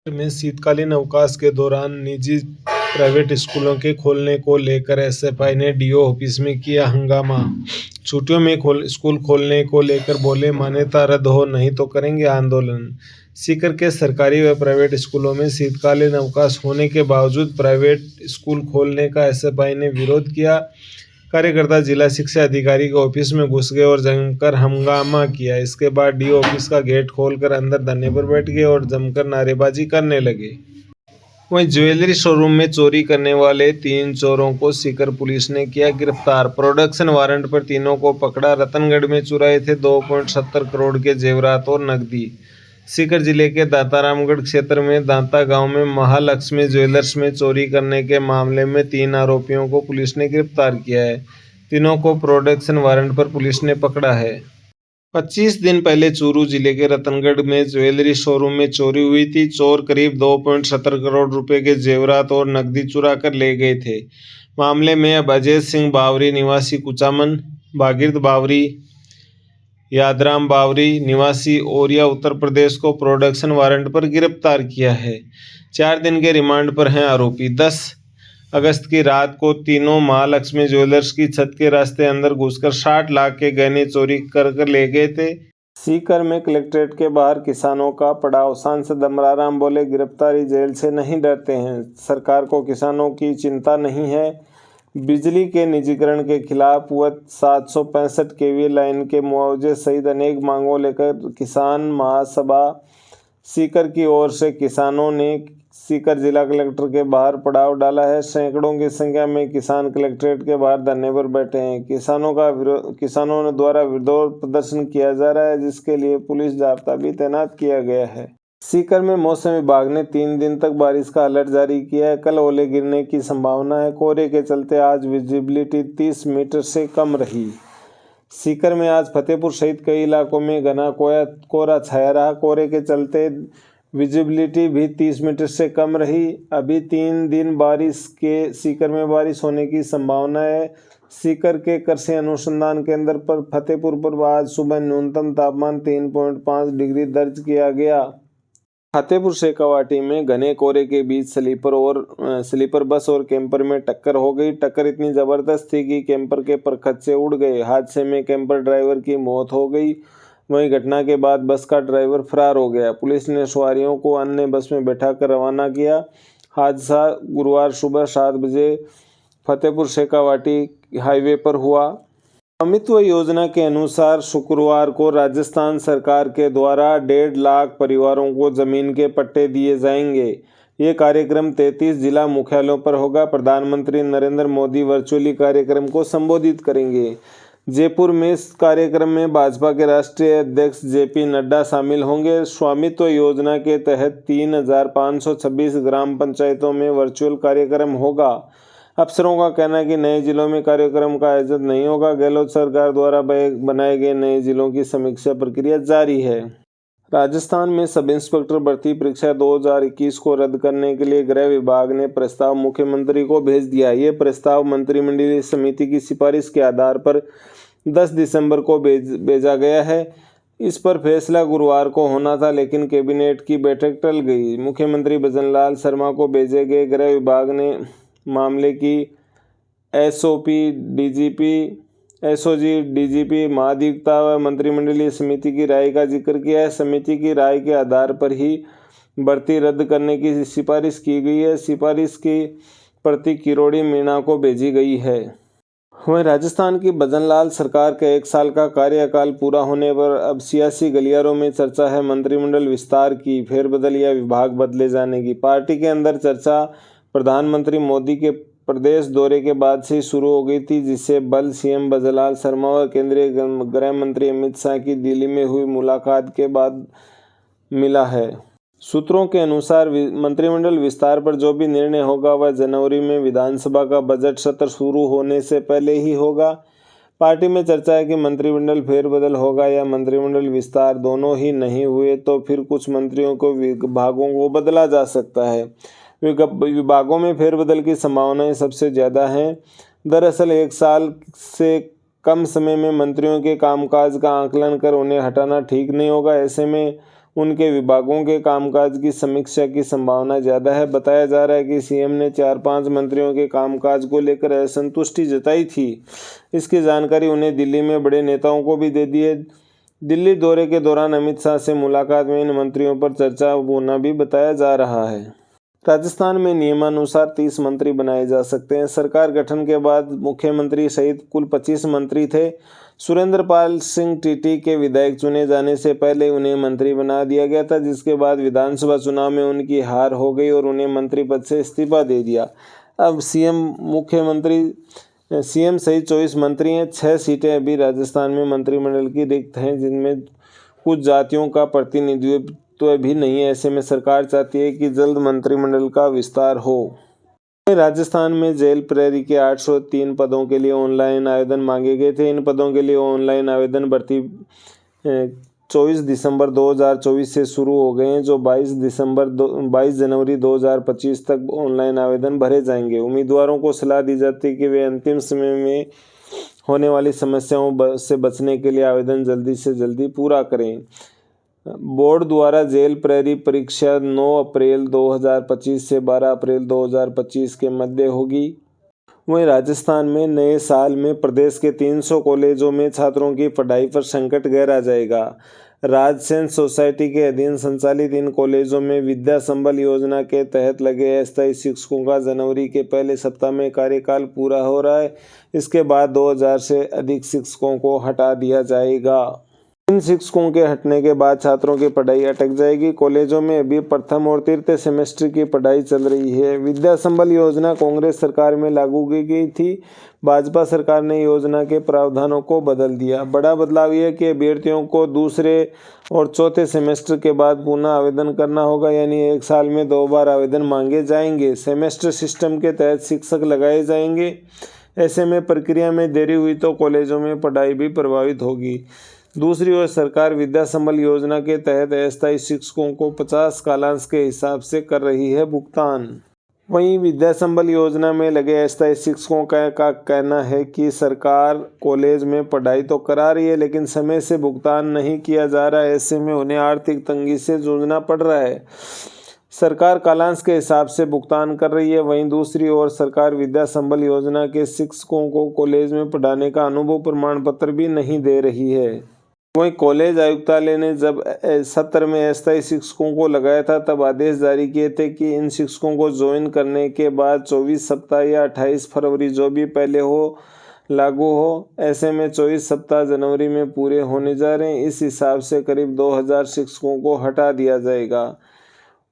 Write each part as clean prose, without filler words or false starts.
में शीतकालीन अवकाश के दौरान निजी प्राइवेट स्कूलों के खोलने को लेकर एसएफआई ने डीओ ऑफिस में किया हंगामा। छुट्टियों में स्कूल खोलने को लेकर बोले, मान्यता रद्द हो नहीं तो करेंगे आंदोलन। सीकर के सरकारी व प्राइवेट स्कूलों में शीतकालीन अवकाश होने के बावजूद प्राइवेट स्कूल खोलने का एसएफआई ने विरोध किया। कार्यकर्ता जिला शिक्षा अधिकारी के ऑफिस में घुस गए और जमकर हंगामा किया। इसके बाद डीओ ऑफिस का गेट खोलकर अंदर धरने पर बैठ गए और जमकर नारेबाजी करने लगे। वहीं ज्वेलरी शोरूम में चोरी करने वाले 3 चोरों को सीकर पुलिस ने किया गिरफ्तार। प्रोडक्शन वारंट पर तीनों को पकड़ा। रतनगढ़ में चुराए थे 2.70 करोड़ के जेवरात और नकदी। सीकर जिले के दातारामगढ़ क्षेत्र में दांता गांव में महालक्ष्मी ज्वेलर्स में चोरी करने के मामले में 3 आरोपियों को पुलिस ने गिरफ्तार किया है। तीनों को प्रोडक्शन वारंट पर पुलिस ने पकड़ा है। 25 दिन पहले चूरू जिले के रतनगढ़ में ज्वेलरी शोरूम में चोरी हुई थी। चोर करीब 2.70 करोड़ रुपए के जेवरात और नकदी चुरा कर ले गए थे। मामले में अब अजय सिंह बावरी निवासी कुचामन, भागीरथ बावरी, यादराम बावरी निवासी ओरिया उत्तर प्रदेश को प्रोडक्शन वारंट पर गिरफ्तार किया है। 4 दिन के रिमांड पर हैं आरोपी। 10 अगस्त की रात को तीनों महालक्ष्मी ज्वेलर्स की छत के रास्ते अंदर घुसकर 60 लाख के गहने चोरी कर ले गए थे। सीकर में कलेक्ट्रेट के बाहर किसानों का पड़ाव। सांसद अमराराम बोले, गिरफ्तारी जेल से नहीं डरते हैं, सरकार को किसानों की चिंता नहीं है। बिजली के निजीकरण के खिलाफ व 765 केवी लाइन के मुआवजे सहित अनेक मांगों लेकर किसान महासभा सीकर की ओर से किसानों ने सीकर जिला कलेक्टर के बाहर पड़ाव डाला है। सैकड़ों की संख्या में किसान कलेक्ट्रेट के बाहर धरने पर बैठे हैं। किसानों द्वारा विरोध प्रदर्शन किया जा रहा है, जिसके लिए पुलिस जाब्ता भी तैनात किया गया है। सीकर में मौसम विभाग ने 3 दिन तक बारिश का अलर्ट जारी किया है। कल ओले गिरने की संभावना है। कोहरे के चलते आज विजिबिलिटी 30 मीटर से कम रही। सीकर में आज फतेहपुर सहित कई इलाकों में घना कोहरा छाया रहा। कोहरे के चलते विजिबिलिटी भी 30 मीटर से कम रही। अभी 3 दिन सीकर में बारिश होने की संभावना है। सीकर के कृषि अनुसंधान केंद्र पर फतेहपुर पर आज सुबह न्यूनतम तापमान 3.5 डिग्री दर्ज किया गया। फतेहपुर शेखावाटी में घने कोहरे के बीच स्लीपर बस और कैंपर में टक्कर हो गई। टक्कर इतनी जबरदस्त थी कि कैंपर के परखच्चे उड़ गए। हादसे में कैंपर ड्राइवर की मौत हो गई। वहीं घटना के बाद बस का ड्राइवर फरार हो गया। पुलिस ने सवारियों को अन्य बस में बैठाकर रवाना किया। हादसा गुरुवार सुबह 7 बजे फतेहपुर शेखावाटी हाईवे पर हुआ। स्वामित्व योजना के अनुसार शुक्रवार को राजस्थान सरकार के द्वारा 1.5 लाख परिवारों को जमीन के पट्टे दिए जाएंगे। ये कार्यक्रम 33 जिला मुख्यालयों पर होगा। प्रधानमंत्री नरेंद्र मोदी वर्चुअली कार्यक्रम को संबोधित करेंगे। जयपुर में इस कार्यक्रम में भाजपा के राष्ट्रीय अध्यक्ष जेपी नड्डा शामिल होंगे। स्वामित्व योजना के तहत 3,526 ग्राम पंचायतों में वर्चुअल कार्यक्रम होगा। अफसरों का कहना है कि नए जिलों में कार्यक्रम का आयोजन नहीं होगा। गहलोत सरकार द्वारा बनाए गए नए जिलों की समीक्षा प्रक्रिया जारी है। राजस्थान में सब इंस्पेक्टर भर्ती परीक्षा 2021 को रद्द करने के लिए गृह विभाग ने प्रस्ताव मुख्यमंत्री को भेज दिया। ये प्रस्ताव मंत्रिमंडलीय समिति की सिफारिश के आधार पर 10 दिसंबर को भेजा गया है। इस पर फैसला गुरुवार को होना था, लेकिन कैबिनेट की बैठक टल गई। मुख्यमंत्री भजनलाल शर्मा को भेजे गए गृह विभाग ने मामले की एसओजी, डीजीपी, महाधिवक्ता व मंत्रिमंडलीय समिति की राय का जिक्र किया है। समिति की राय के आधार पर ही भर्ती रद्द करने की सिफारिश की गई है। सिफारिश की प्रति किरोड़ी मीणा को भेजी गई है। वहीं राजस्थान की भजनलाल सरकार के 1 साल का कार्यकाल पूरा होने पर अब सियासी गलियारों में चर्चा है मंत्रिमंडल विस्तार की, फेरबदल या विभाग बदले जाने की। पार्टी के अंदर चर्चा प्रधानमंत्री मोदी के प्रदेश दौरे के बाद से शुरू हो गई थी, जिससे बल सीएम भजनलाल शर्मा व केंद्रीय गृह मंत्री अमित शाह की दिल्ली में हुई मुलाकात के बाद मिला है। सूत्रों के अनुसार मंत्रिमंडल विस्तार पर जो भी निर्णय होगा वह जनवरी में विधानसभा का बजट सत्र शुरू होने से पहले ही होगा। पार्टी में चर्चा है कि मंत्रिमंडल फेरबदल होगा या मंत्रिमंडल विस्तार, दोनों ही नहीं हुए तो फिर कुछ मंत्रियों को विभागों को बदला जा सकता है। विभागों में फेरबदल की संभावनाएं सबसे ज़्यादा हैं। दरअसल 1 साल से कम समय में मंत्रियों के कामकाज का आकलन कर उन्हें हटाना ठीक नहीं होगा। ऐसे में उनके विभागों के कामकाज की समीक्षा की संभावना ज़्यादा है। बताया जा रहा है कि सीएम ने 4-5 मंत्रियों के कामकाज को लेकर असंतुष्टि जताई थी। इसकी जानकारी उन्हें दिल्ली में बड़े नेताओं को भी दे दी है। दिल्ली दौरे के दौरान अमित शाह से मुलाकात में इन मंत्रियों पर चर्चा होना भी बताया जा रहा है। राजस्थान में नियमानुसार 30 मंत्री बनाए जा सकते हैं। सरकार गठन के बाद मुख्यमंत्री सहित कुल 25 मंत्री थे। सुरेंद्र पाल सिंह टीटी के विधायक चुने जाने से पहले उन्हें मंत्री बना दिया गया था, जिसके बाद विधानसभा चुनाव में उनकी हार हो गई और उन्हें मंत्री पद से इस्तीफा दे दिया। अब सीएम सहित 24 मंत्री हैं। 6 सीटें अभी राजस्थान में मंत्रिमंडल की रिक्त हैं, जिनमें कुछ जातियों का प्रतिनिधित्व भी नहीं है। ऐसे में सरकार चाहती है कि जल्द मंत्रिमंडल का विस्तार हो। राजस्थान में जेल प्रहरी के 803 पदों के लिए ऑनलाइन आवेदन मांगे गए थे। इन पदों के लिए ऑनलाइन आवेदन भर्ती 24 दिसंबर 2024 से शुरू हो गए हैं, जो 22 जनवरी 2025 तक ऑनलाइन आवेदन भरे जाएंगे। उम्मीदवारों को सलाह दी जाती है कि वे अंतिम समय में होने वाली समस्याओं से बचने के लिए आवेदन जल्दी से जल्दी पूरा करें। बोर्ड द्वारा जेल प्रहरी परीक्षा 9 अप्रैल 2025 से 12 अप्रैल 2025 के मध्य होगी। वहीं राजस्थान में नए साल में प्रदेश के 300 कॉलेजों में छात्रों की पढ़ाई पर संकट गहरा जाएगा। राजसेन सोसाइटी के अधीन संचालित इन कॉलेजों में विद्या संबल योजना के तहत लगे अस्थायी शिक्षकों का जनवरी के पहले सप्ताह में कार्यकाल पूरा हो रहा है। इसके बाद 2000 से अधिक शिक्षकों को हटा दिया जाएगा। इन शिक्षकों के हटने के बाद छात्रों की पढ़ाई अटक जाएगी। कॉलेजों में अभी प्रथम और तृतीय सेमेस्टर की पढ़ाई चल रही है। विद्या संबल योजना कांग्रेस सरकार में लागू की गई थी। भाजपा सरकार ने योजना के प्रावधानों को बदल दिया। बड़ा बदलाव यह है कि अभ्यर्थियों को दूसरे और चौथे सेमेस्टर के बाद पुनः आवेदन करना होगा, यानी एक साल में 2 बार आवेदन मांगे जाएंगे। सेमेस्टर सिस्टम के तहत शिक्षक लगाए जाएंगे। ऐसे में प्रक्रिया में देरी हुई तो कॉलेजों में पढ़ाई भी प्रभावित होगी। दूसरी ओर सरकार विद्या संबल योजना के तहत अस्थायी शिक्षकों को 50 कालांश के हिसाब से कर रही है भुगतान। वहीं विद्या संबल योजना में लगे अस्थायी शिक्षकों का कहना है कि सरकार कॉलेज में पढ़ाई तो करा रही है, लेकिन समय से भुगतान नहीं किया जा रहा है। ऐसे में उन्हें आर्थिक तंगी से जूझना पड़ रहा है। सरकार कालांश के हिसाब से भुगतान कर रही है। वहीं दूसरी ओर सरकार विद्या संबल योजना के शिक्षकों को कॉलेज में पढ़ाने का अनुभव प्रमाण पत्र भी नहीं दे रही है। वहीं कॉलेज आयुक्तालय ने जब सत्र में अस्थायी शिक्षकों को लगाया था, तब आदेश जारी किए थे कि इन शिक्षकों को ज्वाइन करने के बाद 24 सप्ताह या 28 फरवरी जो भी पहले हो लागू हो। ऐसे में 24 सप्ताह जनवरी में पूरे होने जा रहे हैं। इस हिसाब से करीब 2000 शिक्षकों को हटा दिया जाएगा।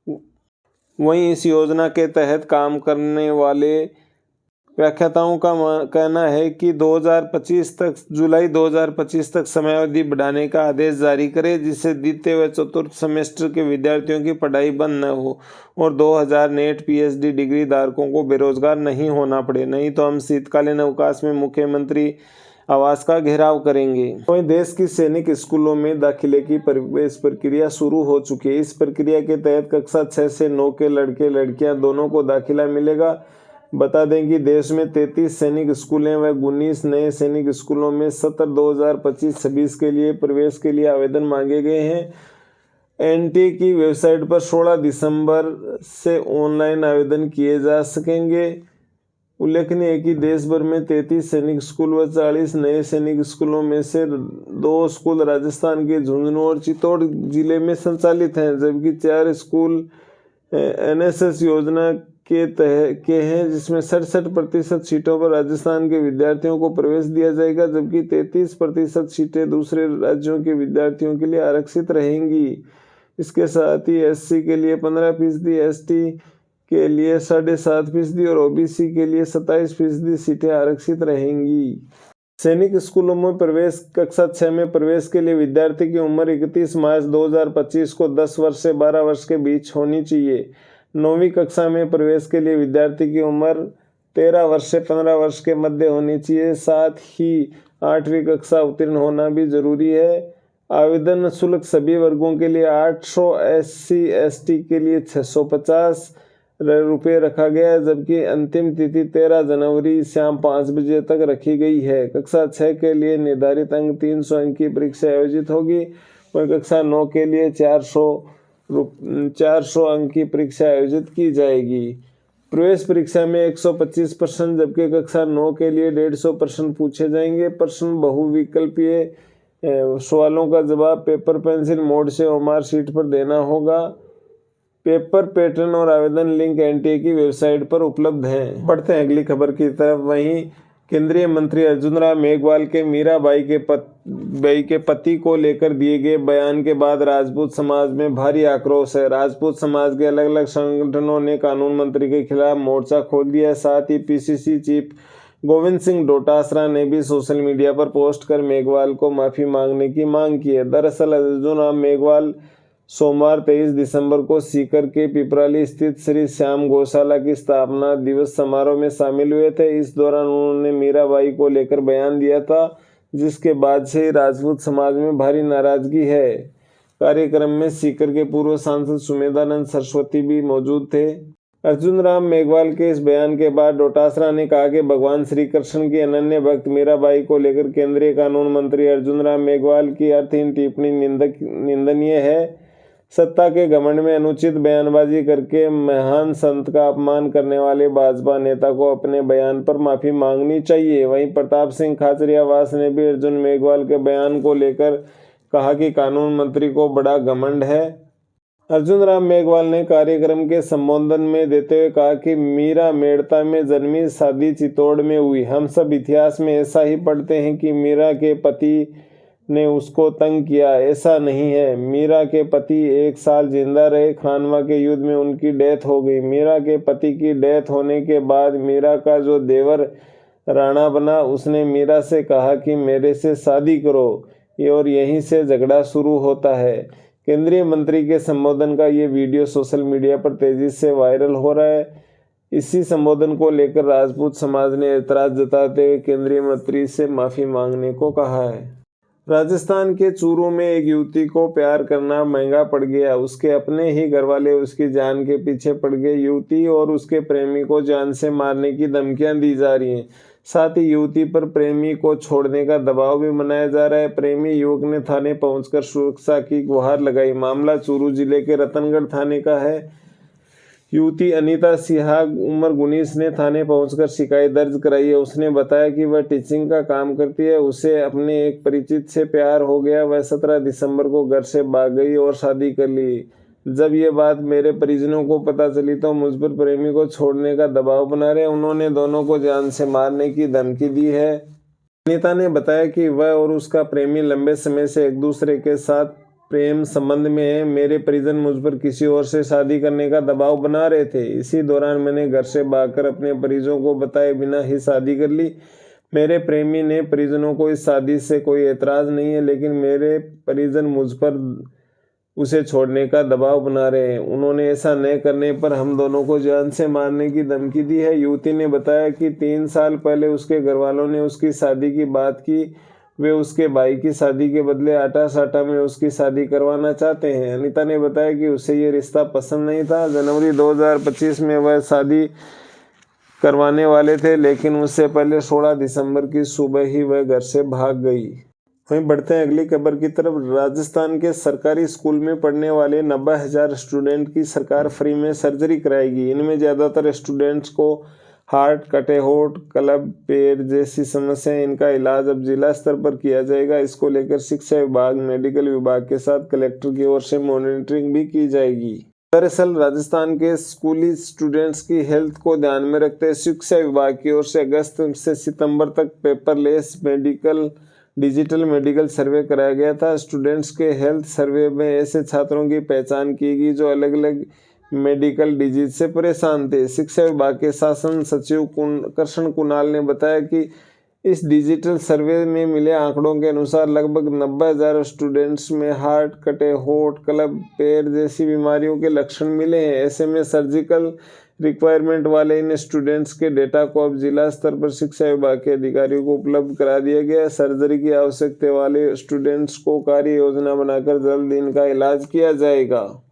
वहीं इस योजना के तहत काम करने वाले व्याख्याताओं का कहना है कि 2025 तक जुलाई 2025 तक समयावधि बढ़ाने का आदेश जारी करे, जिससे द्वितीय व चतुर्थ सेमेस्टर के विद्यार्थियों की पढ़ाई बंद न हो और 2000 नेट पीएचडी डिग्री धारकों को बेरोजगार नहीं होना पड़े। नहीं तो हम शीतकालीन अवकाश में मुख्यमंत्री आवास का घेराव करेंगे। वहीं देश की सैनिक स्कूलों में दाखिले की प्रवेश प्रक्रिया शुरू हो चुकी है। इस प्रक्रिया के तहत कक्षा 6 से 9 के लड़के लड़कियां दोनों को दाखिला मिलेगा। बता दें कि देश में 33 सैनिक स्कूल हैं व 19 नए सैनिक स्कूलों में सत्र 2025-26 के लिए प्रवेश के लिए आवेदन मांगे गए हैं। एनटी की वेबसाइट पर 16 दिसंबर से ऑनलाइन आवेदन किए जा सकेंगे। उल्लेखनीय है कि देश भर में 33 सैनिक स्कूल व 40 नए सैनिक स्कूलों में से 2 स्कूल राजस्थान के झुंझुनू और चित्तौड़ जिले में संचालित हैं, जबकि 4 स्कूल एनएसएस योजना के हैं, जिसमें 67% सीटों पर राजस्थान के विद्यार्थियों को प्रवेश दिया जाएगा, जबकि 33% सीटें दूसरे राज्यों के विद्यार्थियों के लिए आरक्षित रहेंगी। इसके साथ ही एससी के लिए 15%, एसटी के लिए 7.5% और ओबीसी के लिए 27% सीटें आरक्षित रहेंगी। सैनिक स्कूलों में प्रवेश कक्षा 6 में प्रवेश के लिए विद्यार्थी की उम्र 31 मार्च 2025 को 10 वर्ष से 12 वर्ष के बीच होनी चाहिए। 9वीं कक्षा में प्रवेश के लिए विद्यार्थी की उम्र 13 वर्ष से 15 वर्ष के मध्य होनी चाहिए। साथ ही 8वीं कक्षा उत्तीर्ण होना भी जरूरी है। आवेदन शुल्क सभी वर्गों के लिए 800, एससी एसटी के लिए 650 रुपये रखा गया है, जबकि अंतिम तिथि 13 जनवरी शाम 5 बजे तक रखी गई है। कक्षा 6 के लिए निर्धारित अंक 300 अंक की परीक्षा आयोजित होगी। वहीं कक्षा 9 के लिए 400 अंक की परीक्षा आयोजित की जाएगी। प्रवेश परीक्षा में 125 प्रश्न जबकि कक्षा 9 के लिए 150 प्रश्न पूछे जाएंगे। प्रश्न बहुविकल्पीय सवालों का जवाब पेपर पेंसिल मोड से ओएमआर शीट पर देना होगा। पेपर पैटर्न और आवेदन लिंक एनटीए की वेबसाइट पर उपलब्ध हैं। बढ़ते हैं अगली खबर की तरफ। वहीं केंद्रीय मंत्री अर्जुन राम मेघवाल के मीराबाई के पति को लेकर दिए गए बयान के बाद राजपूत समाज में भारी आक्रोश है। राजपूत समाज के अलग अलग संगठनों ने कानून मंत्री के खिलाफ मोर्चा खोल दिया। साथ ही पीसीसी चीफ गोविंद सिंह डोटासरा ने भी सोशल मीडिया पर पोस्ट कर मेघवाल को माफी मांगने की मांग की है। दरअसल अर्जुन राम मेघवाल सोमवार 23 दिसंबर को सीकर के पिपराली स्थित श्री श्याम गौशाला की स्थापना दिवस समारोह में शामिल हुए थे। इस दौरान उन्होंने मीराबाई को लेकर बयान दिया था, जिसके बाद से राजपूत समाज में भारी नाराजगी है। कार्यक्रम में सीकर के पूर्व सांसद सुमेधानंद सरस्वती भी मौजूद थे। अर्जुन राम मेघवाल के इस बयान के बाद डोटासरा ने कहा कि भगवान श्री कृष्ण की अनन्य भक्त मीराबाई को लेकर केंद्रीय कानून मंत्री अर्जुन राम मेघवाल की अर्थहीन टिप्पणी निंदनीय है। सत्ता के घमंड में अनुचित बयानबाजी करके महान संत का अपमान करने वाले भाजपा नेता को अपने बयान पर माफी मांगनी चाहिए। वहीं प्रताप सिंह खाचरियावास ने भी अर्जुन मेघवाल के बयान को लेकर कहा कि कानून मंत्री को बड़ा घमंड है। अर्जुन राम मेघवाल ने कार्यक्रम के संबोधन में देते हुए कहा कि मीरा मेड़ता में जन्मी, शादी चित्तौड़ में हुई। हम सब इतिहास में ऐसा ही पढ़ते हैं कि मीरा के पति ने उसको तंग किया। ऐसा नहीं है। मीरा के पति 1 साल जिंदा रहे। खानवा के युद्ध में उनकी डेथ हो गई। मीरा के पति की डेथ होने के बाद मीरा का जो देवर राणा बना, उसने मीरा से कहा कि मेरे से शादी करो, और यहीं से झगड़ा शुरू होता है। केंद्रीय मंत्री के संबोधन का ये वीडियो सोशल मीडिया पर तेजी से वायरल हो रहा है। इसी संबोधन को लेकर राजपूत समाज ने एतराज जताते हुए केंद्रीय मंत्री से माफी मांगने को कहा है। राजस्थान के चूरू में एक युवती को प्यार करना महंगा पड़ गया। उसके अपने ही घरवाले उसकी जान के पीछे पड़ गए। युवती और उसके प्रेमी को जान से मारने की धमकियां दी जा रही हैं। साथ ही युवती पर प्रेमी को छोड़ने का दबाव भी बनाया जा रहा है। प्रेमी युवक ने थाने पहुंचकर सुरक्षा की गुहार लगाई। मामला चूरू जिले के रतनगढ़ थाने का है। युवती अनीता सिहाग उम्र 19 ने थाने पहुंचकर शिकायत दर्ज कराई है। उसने बताया कि वह टीचिंग का काम करती है। उसे अपने एक परिचित से प्यार हो गया। वह 17 दिसंबर को घर से भाग गई और शादी कर ली। जब ये बात मेरे परिजनों को पता चली तो मुझ पर प्रेमी को छोड़ने का दबाव बना रहे। उन्होंने दोनों को जान से मारने की धमकी दी है। अनीता ने बताया कि वह और उसका प्रेमी लंबे समय से एक दूसरे के साथ प्रेम संबंध में है। मेरे परिजन मुझ पर किसी और से शादी करने का दबाव बना रहे थे। इसी दौरान मैंने घर से भागकर अपने परिजनों को बताए बिना ही शादी कर ली। मेरे प्रेमी ने परिजनों को इस शादी से कोई एतराज नहीं है, लेकिन मेरे परिजन मुझ पर उसे छोड़ने का दबाव बना रहे हैं। उन्होंने ऐसा न करने पर हम दोनों को जान से मारने की धमकी दी है। युवती ने बताया कि 3 साल पहले उसके घरवालों ने उसकी शादी की बात की। वे उसके भाई की शादी के बदले आटा साटा में उसकी शादी करवाना चाहते हैं। अनीता ने बताया कि उसे ये रिश्ता पसंद नहीं था। जनवरी 2025 में वह शादी करवाने वाले थे, लेकिन उससे पहले 16 दिसंबर की सुबह ही वह घर से भाग गई। वहीं बढ़ते हैं अगली खबर की तरफ। राजस्थान के सरकारी स्कूल में पढ़ने वाले 90,000 स्टूडेंट की सरकार फ्री में सर्जरी कराएगी। इनमें ज़्यादातर स्टूडेंट्स को हार्ट, कटे होठ, क्लब, पैर जैसी समस्याएं। इनका इलाज अब जिला स्तर पर किया जाएगा। इसको लेकर शिक्षा विभाग, मेडिकल विभाग के साथ कलेक्टर की ओर से मॉनिटरिंग भी की जाएगी। दरअसल राजस्थान के स्कूली स्टूडेंट्स की हेल्थ को ध्यान में रखते हुए शिक्षा विभाग की ओर से अगस्त से सितंबर तक पेपरलेस डिजिटल मेडिकल सर्वे कराया गया था। स्टूडेंट्स के हेल्थ सर्वे में ऐसे छात्रों की पहचान की गई जो अलग अलग मेडिकल डिजीज से परेशान थे। शिक्षा विभाग के शासन सचिव कृष्ण कुणाल ने बताया कि इस डिजिटल सर्वे में मिले आंकड़ों के अनुसार लगभग 90,000 स्टूडेंट्स में हार्ट, कटे होठ, क्लब, पैर जैसी बीमारियों के लक्षण मिले हैं। ऐसे में सर्जिकल रिक्वायरमेंट वाले इन स्टूडेंट्स के डेटा को अब जिला स्तर पर शिक्षा विभाग के अधिकारियों को उपलब्ध करा दिया गया है। सर्जरी की आवश्यकता वाले स्टूडेंट्स को कार्य योजना बनाकर जल्द इनका इलाज किया जाएगा।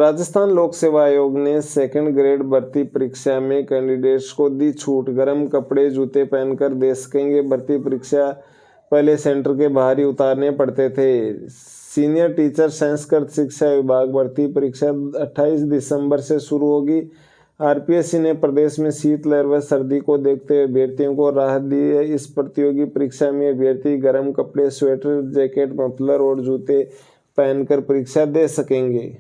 राजस्थान लोक सेवा आयोग ने सेकंड ग्रेड भर्ती परीक्षा में कैंडिडेट्स को दी छूट। गर्म कपड़े जूते पहनकर दे सकेंगे भर्ती परीक्षा। पहले सेंटर के बाहर ही उतारने पड़ते थे। सीनियर टीचर संस्कृत शिक्षा विभाग भर्ती परीक्षा 28 दिसंबर से शुरू होगी। आरपीएससी ने प्रदेश में शीतलहर व सर्दी को देखते हुए अभ्यर्थियों को राहत दी है। इस प्रतियोगी परीक्षा में अभ्यर्थी गर्म कपड़े, स्वेटर, जैकेट, मफलर और जूते पहनकर परीक्षा दे सकेंगे।